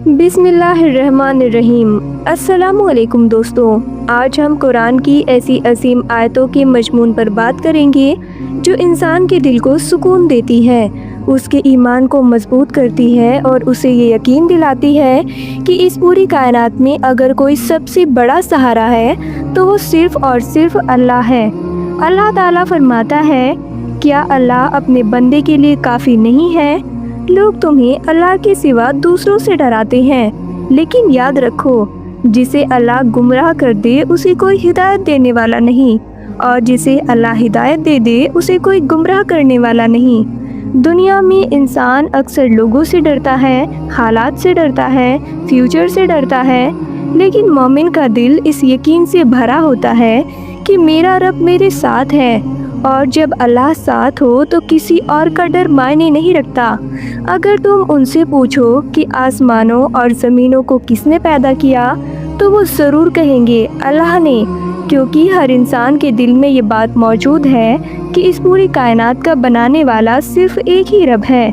बिस्मिल्लाहिर्रहमानिर्रहीम। अस्सलामुअलैकुम दोस्तों, आज हम कुरान की ऐसी असीम आयतों के मजमून पर बात करेंगे जो इंसान के दिल को सुकून देती है, उसके ईमान को मजबूत करती है और उसे ये यकीन दिलाती है कि इस पूरी कायनात में अगर कोई सबसे बड़ा सहारा है तो वो सिर्फ़ और सिर्फ अल्लाह है। अल्लाह ताला फरमाता है, क्या अल्लाह अपने बंदे के लिए काफ़ी नहीं है? लोग तुम्हें अल्लाह के सिवा दूसरों से डराते हैं, लेकिन याद रखो, जिसे अल्लाह गुमराह कर दे उसे कोई हिदायत देने वाला नहीं, और जिसे अल्लाह हिदायत दे दे उसे कोई गुमराह करने वाला नहीं। दुनिया में इंसान अक्सर लोगों से डरता है, हालात से डरता है, फ्यूचर से डरता है, लेकिन मोमिन का दिल इस यकीन से भरा होता है कि मेरा रब मेरे साथ है, और जब अल्लाह साथ हो तो किसी और का डर मायने नहीं रखता। अगर तुम उनसे पूछो कि आसमानों और ज़मीनों को किसने पैदा किया, तो वो ज़रूर कहेंगे अल्लाह ने, क्योंकि हर इंसान के दिल में ये बात मौजूद है कि इस पूरी कायनात का बनाने वाला सिर्फ एक ही रब है।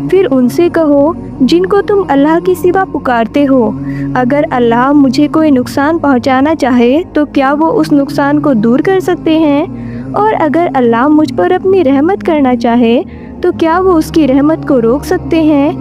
फिर उनसे कहो जिनको तुम अल्लाह के सिवा पुकारते हो, अगर अल्लाह मुझे कोई नुकसान पहुंचाना चाहे तो क्या वो उस नुकसान को दूर कर सकते हैं? और अगर अल्लाह मुझ पर अपनी रहमत करना चाहे तो क्या वो उसकी रहमत को रोक सकते हैं?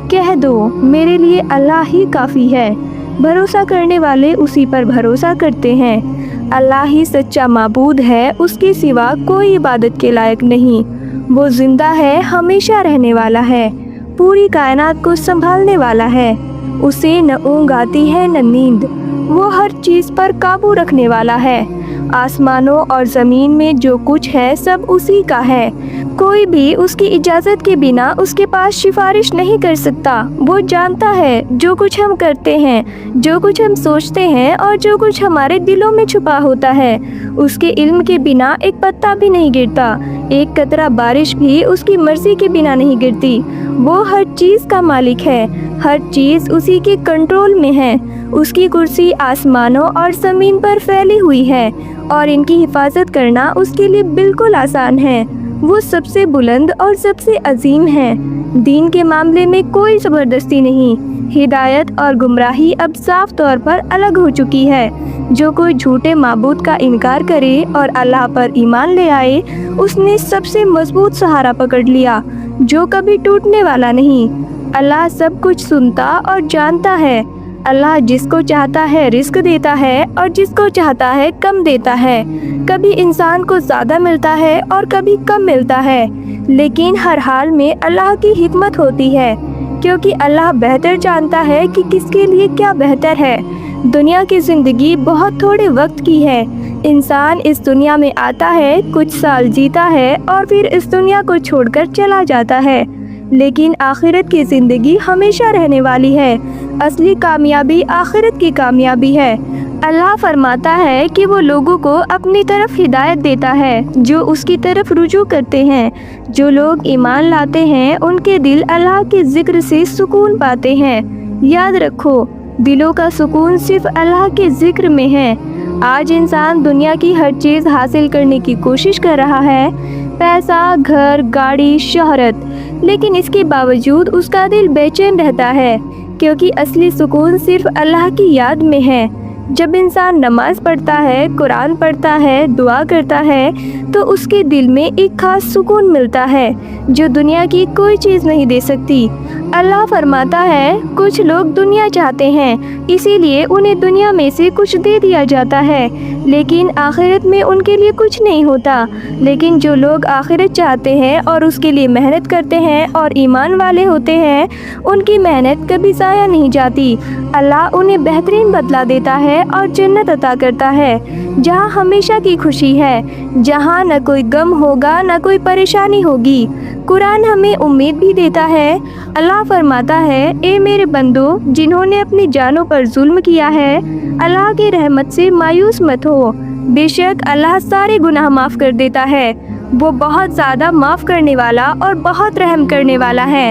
कह दो, मेरे लिए अल्लाह ही काफ़ी है। भरोसा करने वाले उसी पर भरोसा करते हैं। अल्लाह ही सच्चा माबूद है, उसके सिवा कोई इबादत के लायक नहीं। वो ज़िंदा है, हमेशा रहने वाला है, पूरी कायनात को संभालने वाला है। उसे न ऊँघ आती है न नींद, वो हर चीज़ पर काबू रखने वाला है। आसमानों और ज़मीन में जो कुछ है सब उसी का है। कोई भी उसकी इजाज़त के बिना उसके पास सिफारिश नहीं कर सकता। वो जानता है जो कुछ हम करते हैं, जो कुछ हम सोचते हैं और जो कुछ हमारे दिलों में छुपा होता है। उसके इल्म के बिना एक पत्ता भी नहीं गिरता, एक कतरा बारिश भी उसकी मर्ज़ी के बिना नहीं गिरती। वो हर चीज़ का मालिक है, हर चीज़ उसी के कंट्रोल में है। उसकी कुर्सी आसमानों और ज़मीन पर फैली हुई है और इनकी हिफाजत करना उसके लिए बिल्कुल आसान है। वो सबसे बुलंद और सबसे अजीम है। दीन के मामले में कोई ज़बरदस्ती नहीं। हिदायत और गुमराही अब साफ तौर पर अलग हो चुकी है। जो कोई झूठे माबूद का इनकार करे और अल्लाह पर ईमान ले आए, उसने सबसे मजबूत सहारा पकड़ लिया जो कभी टूटने वाला नहीं। अल्लाह सब कुछ सुनता और जानता है। अल्लाह जिसको चाहता है रिस्क देता है और जिसको चाहता है कम देता है। कभी इंसान को ज़्यादा मिलता है और कभी कम मिलता है, लेकिन हर हाल में अल्लाह की हिकमत होती है, क्योंकि अल्लाह बेहतर जानता है कि किसके लिए क्या बेहतर है। दुनिया की ज़िंदगी बहुत थोड़े वक्त की है। इंसान इस दुनिया में आता है, कुछ साल जीता है और फिर इस दुनिया को छोड़कर चला जाता है, लेकिन आखिरत की ज़िंदगी हमेशा रहने वाली है। असली कामयाबी आखिरत की कामयाबी है। अल्लाह फरमाता है कि वो लोगों को अपनी तरफ हिदायत देता है जो उसकी तरफ रुजू करते हैं। जो लोग ईमान लाते हैं उनके दिल अल्लाह के ज़िक्र से सुकून पाते हैं। याद रखो, दिलों का सुकून सिर्फ अल्लाह के ज़िक्र में है। आज इंसान दुनिया की हर चीज़ हासिल करने की कोशिश कर रहा है, पैसा, घर, गाड़ी, शोहरत, लेकिन इसके बावजूद उसका दिल बेचैन रहता है, क्योंकि असली सुकून सिर्फ अल्लाह की याद में है। जब इंसान नमाज पढ़ता है, कुरान पढ़ता है, दुआ करता है, तो उसके दिल में एक खास सुकून मिलता है जो दुनिया की कोई चीज़ नहीं दे सकती। अल्लाह फरमाता है, कुछ लोग दुनिया चाहते हैं, इसीलिए उन्हें दुनिया में से कुछ दे दिया जाता है, लेकिन आखिरत में उनके लिए कुछ नहीं होता। लेकिन जो लोग आखिरत चाहते हैं और उसके लिए मेहनत करते हैं और ईमान वाले होते हैं, उनकी मेहनत कभी ज़ाया नहीं जाती। अल्लाह उन्हें बेहतरीन बदला देता है और जन्नत अता करता है, जहाँ हमेशा की खुशी है, जहाँ न कोई गम होगा न कोई परेशानी होगी। कुरान हमें उम्मीद भी देता है। अल्लाह फरमाता है, ए मेरे बंदो, जिन्होंने अपनी जानों पर जुल्म किया है, अल्लाह की रहमत से मायूस मत हो। बेशक अल्लाह सारे गुनाह माफ़ कर देता है। वो बहुत ज़्यादा माफ़ करने वाला और बहुत रहम करने वाला है।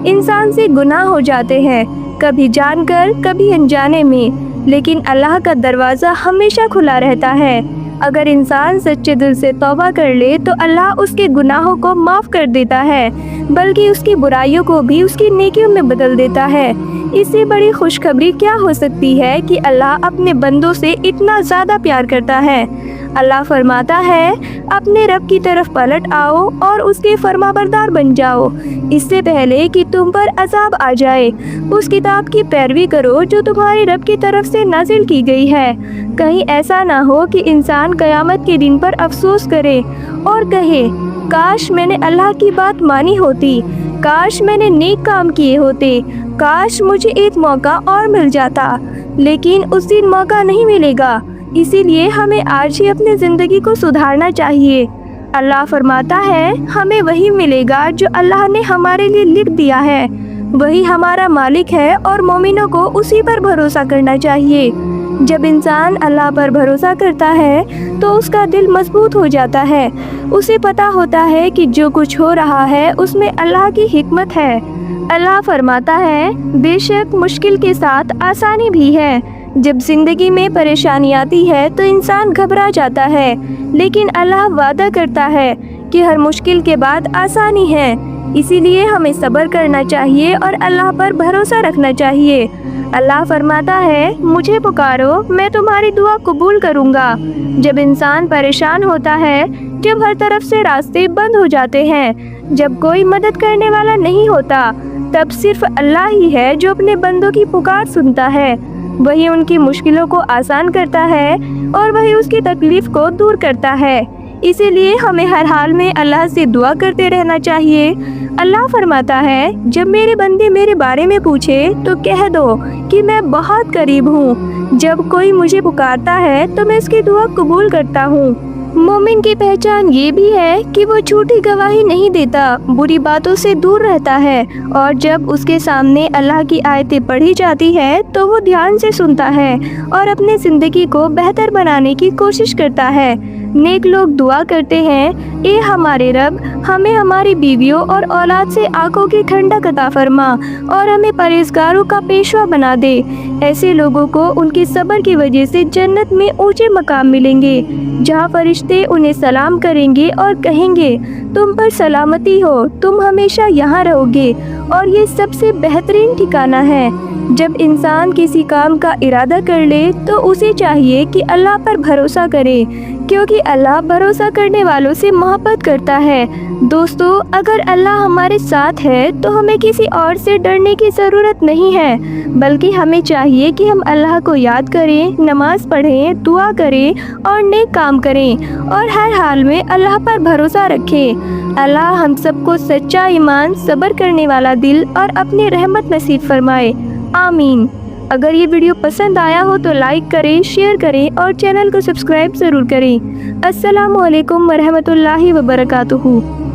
इंसान से गुनाह हो जाते हैं, कभी जानकर कभी अनजाने में, लेकिन अल्लाह का दरवाज़ा हमेशा खुला रहता है। अगर इंसान सच्चे दिल से तौबा कर ले तो अल्लाह उसके गुनाहों को माफ़ कर देता है, बल्कि उसकी बुराइयों को भी उसकी नेकियों में बदल देता है। اس سے بڑی خوشخبری کیا ہو سکتی ہے کہ اللہ اپنے بندوں سے اتنا زیادہ پیار کرتا ہے۔ اللہ فرماتا ہے اپنے رب کی طرف پلٹ آؤ اور اس کے فرمانبردار بن جاؤ اس سے پہلے کہ تم پر عذاب آ جائے۔ اس کتاب کی پیروی کرو جو تمہارے رب کی طرف سے نازل کی گئی ہے۔ کہیں ایسا نہ ہو کہ انسان قیامت کے دن پر افسوس کرے اور کہے کاش میں نے اللہ کی بات مانی ہوتی، کاش میں نے نیک کام کیے ہوتے، کاش مجھے ایک موقع اور مل جاتا، لیکن اس دن موقع نہیں ملے گا۔ اسی لیے ہمیں آج ہی اپنی زندگی کو سدھارنا چاہیے۔ اللہ فرماتا ہے ہمیں وہی ملے گا جو اللہ نے ہمارے لیے لکھ دیا ہے، وہی ہمارا مالک ہے اور مومنوں کو اسی پر بھروسہ کرنا چاہیے۔ جب انسان اللہ پر بھروسہ کرتا ہے تو اس کا دل مضبوط ہو جاتا ہے، اسے پتہ ہوتا ہے کہ جو کچھ ہو رہا ہے اس میں اللہ کی حکمت ہے۔ اللہ فرماتا ہے بے شک مشکل کے ساتھ آسانی بھی ہے۔ جب زندگی میں پریشانی آتی ہے تو انسان گھبرا جاتا ہے، لیکن اللہ وعدہ کرتا ہے کہ ہر مشکل کے بعد آسانی ہے۔ اسی لیے ہمیں صبر کرنا چاہیے اور اللہ پر بھروسہ رکھنا چاہیے۔ اللہ فرماتا ہے مجھے پکارو میں تمہاری دعا قبول کروں گا۔ جب انسان پریشان ہوتا ہے، جب ہر طرف سے راستے بند ہو جاتے ہیں، جب کوئی مدد کرنے والا نہیں ہوتا، تب صرف اللہ ہی ہے جو اپنے بندوں کی پکار سنتا ہے۔ وہی ان کی مشکلوں کو آسان کرتا ہے اور وہی اس کی تکلیف کو دور کرتا ہے۔ اسی لیے ہمیں ہر حال میں اللہ سے دعا کرتے رہنا چاہیے۔ اللہ فرماتا ہے جب میرے بندے میرے بارے میں پوچھے تو کہہ دو کہ میں بہت قریب ہوں، جب کوئی مجھے پکارتا ہے تو میں اس کی دعا قبول کرتا ہوں۔ مومن کی پہچان یہ بھی ہے کہ وہ جھوٹی گواہی نہیں دیتا، بری باتوں سے دور رہتا ہے، اور جب اس کے سامنے اللہ کی آیتیں پڑھی جاتی ہے تو وہ دھیان سے سنتا ہے اور اپنی زندگی کو بہتر بنانے کی کوشش کرتا ہے۔ نیک لوگ دعا کرتے ہیں اے ہمارے رب ہمیں ہماری بیویوں اور اولاد سے آنکھوں کی ٹھنڈک عطا فرما اور ہمیں پرہیزگاروں کا پیشوا بنا دے۔ ایسے لوگوں کو ان کی صبر کی وجہ سے جنت میں اونچے مقام ملیں گے، جہاں فرشتے انہیں سلام کریں گے اور کہیں گے تم پر سلامتی ہو، تم ہمیشہ یہاں رہو گے اور یہ سب سے بہترین ٹھکانہ ہے۔ جب انسان کسی کام کا ارادہ کر لے تو اسے چاہیے کہ اللہ پر بھروسہ کرے، کیونکہ اللہ بھروسہ کرنے والوں سے محبت کرتا ہے۔ دوستو، اگر اللہ ہمارے ساتھ ہے تو ہمیں کسی اور سے ڈرنے کی ضرورت نہیں ہے، بلکہ ہمیں چاہیے کہ ہم اللہ کو یاد کریں، نماز پڑھیں، دعا کریں اور نیک کام کریں اور ہر حال میں اللہ پر بھروسہ رکھیں۔ اللہ ہم سب کو سچا ایمان، صبر کرنے والا دل اور اپنی رحمت نصیب فرمائے، آمین۔ اگر یہ ویڈیو پسند آیا ہو تو لائک کریں، شیئر کریں اور چینل کو سبسکرائب ضرور کریں۔ السلام علیکم ورحمۃ اللہ وبرکاتہ۔